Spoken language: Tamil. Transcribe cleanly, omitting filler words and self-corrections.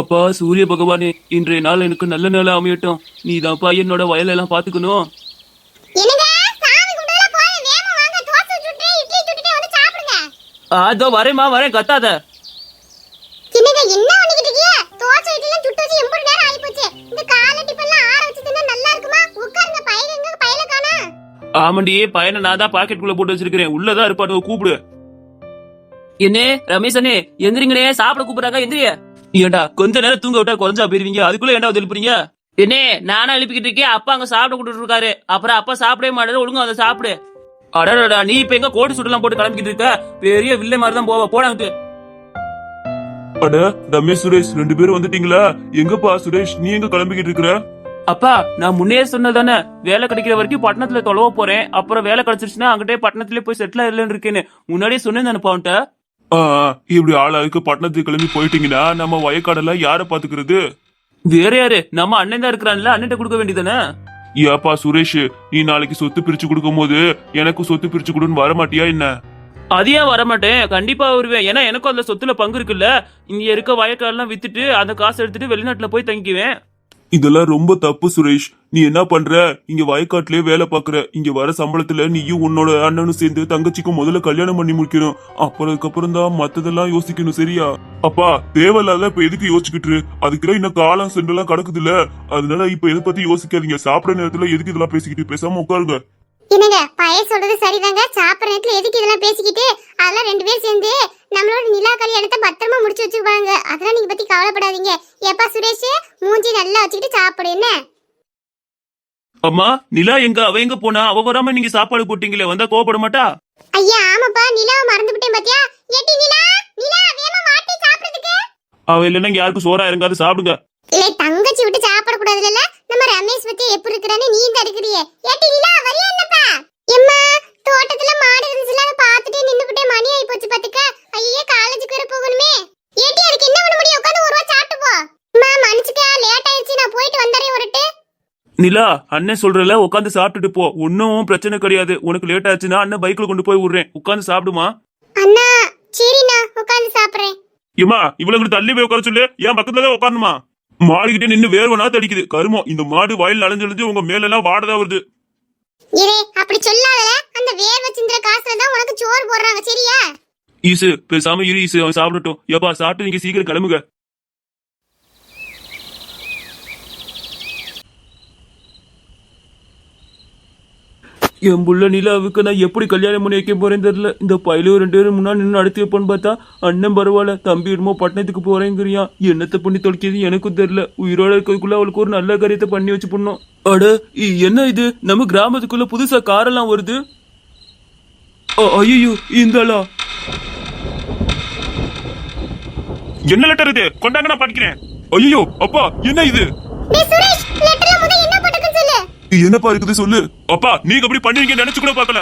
அப்பா சூரிய பகவானே, இன்றைய நாள் எனக்கு நல்ல நாளா அமையட்டும். நீ தான்ப்பா என்னோட வயலெல்லாம் பாத்துக்கணும். அதோ வரேம்மா, வரேன், கத்தாத. ஆமாண்டி, பையனை நான் தான் பாக்கெட்டுக்குள்ள போட்டு வச்சிருக்கிறேன். உள்ளதான் இருப்பாரு, கூப்பிடு. என்ன ரமேஷனே, எந்திரிங்கனே, சாப்பிட கூப்பிடுறாங்க, எந்திரிய. ஏண்டா கொஞ்ச நேரம் தூங்க விட்டா குறைஞ்சா போயிருவீங்க, அதுக்குள்ள ஏண்டா எழுப்புறீங்க? என்ன நானா எழுப்பிக்கிட்டு இருக்கேன், அப்பா அங்க சாப்பிட கூட்டிட்டு இருக்காரு. அப்புறம் அப்பா சாப்பிடவே மாட்டாரு, ஒழுங்கா அதை சாப்பிடு. அடடா, நீ இப்ப எங்க கோட்டு சுட்டு எல்லாம் போட்டு கிளம்பிக்கிட்டு இருக்க? பெரிய வில்லை மாதிரி தான் போவ, போடாங்க. அட ரமேஷ், சுரேஷ் 2 பேரும் வந்துட்டீங்களா? எங்கப்பா சுரேஷ், நீ எங்க கிளம்பிக்கிட்டு இருக்கிற? அப்பா நான் முன்னே சொன்னதானே, வேலை கிடைக்கிற வரைக்கும் பட்டணத்துல தொலைவ போறேன். அப்புறம் வேலை கிடைச்சிருச்சுன்னா அங்கிட்டே பட்டணத்திலே போய் செட்டில் ஆயிடலன்னு இருக்கேன்னு முன்னாடியே சொன்னேன் தானே பாவன்ட்ட. இப்படி ஆளாளுக்கு பட்டணத்துக்கு கிளம்பி போயிட்டீங்கன்னா நம்ம வயக்காடெல்லாம் யார பாத்துக்கிறது? வேற யாரு, நம்ம அண்ணன் தான் இருக்கிறான்ல, அண்ணன் கொடுக்க வேண்டியதானே. ஏப்பா சுரேஷ், நீ நாளைக்கு சொத்து பிரிச்சு கொடுக்கும் போது எனக்கு சொத்து பிரிச்சு கொடுன்னு வர மாட்டியா என்ன? அது ஏன் வரமாட்டேன், கண்டிப்பா வருவேன். ஏன்னா எனக்கும் அந்த சொத்துல பங்கு இருக்குல்ல. இங்க இருக்க வயக்காடெல்லாம் வித்துட்டு அந்த காசை எடுத்துட்டு வெளிநாட்டுல போய் தங்கிக்குவேன். இதெல்லாம் ரொம்ப தப்பு சுரேஷ். நீ என்ன பண்ற? இங்க வயக்காட்டுலயே வேலை பாக்குற. இங்க வர சம்பளத்துல நீயும் உன்னோட அண்ணனும் சேர்ந்து தங்கச்சிக்கும் முதல்ல கல்யாணம் பண்ணி முடிக்கணும். அதுக்கப்புறம் தான் மத்ததெல்லாம் யோசிக்கணும், சரியா? அப்பா தேவையில்லாத இப்ப எதுக்கு யோசிச்சுக்கிட்டு? அதுக்குதான் இன்னும் காலம் சென்றெல்லாம் கிடக்குது இல்ல. அதனால இப்ப எதை பத்தி யோசிக்காதீங்க. சாப்பிட நேரத்துல எதுக்கு இதெல்லாம் பேசிக்கிட்டு? பேசாம உட்காருங்க. என்னங்க பழைய சொல்றது சரிதாங்க. சாப்பிட்ற நேரத்துல எதுக்கு இதெல்லாம் பேசிக்கிட்டு? அதெல்லாம் 2 பேரும் சேர்ந்து நம்மளோட நிலா கல்யாணத்தை பத்திரமா முடிச்சு வச்சுக்குவாங்க. அதெல்லாம் நீங்க பத்தி கவலைப்படாதீங்க. ஏப்பா சுரேஷ், மூஞ்சி நல்லா வச்சுக்கிட்டு சாப்பிடு என்ன. அம்மா நிலா எங்க, அவ எங்க போனா? அவ வராம நீங்க சாப்பாடு போட்டீங்களே, வந்தா கோவப்பட மாட்டா? ஐயா ஆமாப்பா, நிலாவை மறந்து விட்டேன் பாத்தியா. ஏட்டி நிலா, நிலா வேமா மாட்டி சாப்பிடுறதுக்கு. அவ இல்லன்னா யாருக்கும் சோறா இறங்காது, சாப்பிடுங்க. இல்ல தங்கச்சி விட்டு சாப்பிட கூடாதுல்ல. நம்ம ரமேஷ் பத்தி எப்படி இருக்கறானே நீ தான் இருக்கிறியே. ஏட்டி நிலா வரியா என்னப்பா? எம்மா தோட்டத்துல மாடு இருந்துச்சுல, அதை பார்த்துட்டே நின்னுக்கிட்டே மணி ஆயி போச்சு பாத்துக்க. ஐயே காலேஜுக்கு வர போகணுமே. ஏட்டி அதுக்கு என்ன பண்ண முடியும்? உட்கார்ந்து ஒரு வாய் சாப்பிட்டு போ. அம்மா மனுச்சுக்க, லேட் ஆயிடுச்சு, நான் போயிட்டு வந்தறேன் ஒருட்டு. நிலா அண்ணன் சொல்றல, உட்காந்து சாப்பிட்டுட்டு போ, ஒன்னும் பிரச்சனை கிடையாது. உனக்கு லேட் ஆச்சுன்னா அண்ணன் பைக்ல கொண்டு போய் விடுறேன், உட்காந்து சாப்பிடுமா. அண்ணா சரிண்ணா, உட்கார்ந்து சாப்பிடுறேன். ஏமா இவ்வளவு தள்ளி போய் உட்கார சொல்லு, என் பக்கத்துல உட்காரணுமா? மாடுகிட்டே நின்னு வேர்வனா தடிக்குது கருமோ. இந்த மாடு வயல் நனைஞ்சு உங்க மேல எல்லாம் வாடதா வருது. ஏய் அப்படி சொல்லாதல, அந்த வேர்வை சிந்துற காசுல தான் உனக்கு சோறு போடுறாங்க, சரியா? ஈசு பேசாம இரு ஈசு, அவன் சாப்பிடட்டும். ஏப்பா சாப்பிட்டு நீங்க சீக்கிரம் கிளம்புங்க. என் புள்ள நிலாவுக்கு நான் எப்படி கல்யாணம் பண்ணி வைக்க போறேன்னு தெரியல. இந்த பயில 2 பேரும் முன்னாடி நின்று நடத்தி வைப்போன்னு பார்த்தா அண்ணன் பரவாயில்ல, தம்பி இடமோ பட்டணத்துக்கு போறேங்கிறியா. என்னத்தை பண்ணி தொலைக்கிறது எனக்கும் தெரியல. உயிரோட இருக்கிறதுக்குள்ள அவளுக்கு ஒரு நல்ல காரியத்தை பண்ணி வச்சு பண்ணோம். அட என்ன இது, நம்ம கிராமத்துக்குள்ள புதுசா காரெல்லாம் வருது. ஐயோ இந்தாளா, என்ன லெட்டர் இது? கொண்டாங்க, நான் படிக்கிறேன். ஐயோ அப்பா, என்ன இது? டேய் சுரேஷ், லெட்டர்ல முத என்ன போட்டுருக்குன்னு சொல்லு. என்னப்பா இருக்குது சொல்லு. அப்பா நீங்க அப்படி பண்ணுவீங்க நினைச்சு கூட பார்க்கல.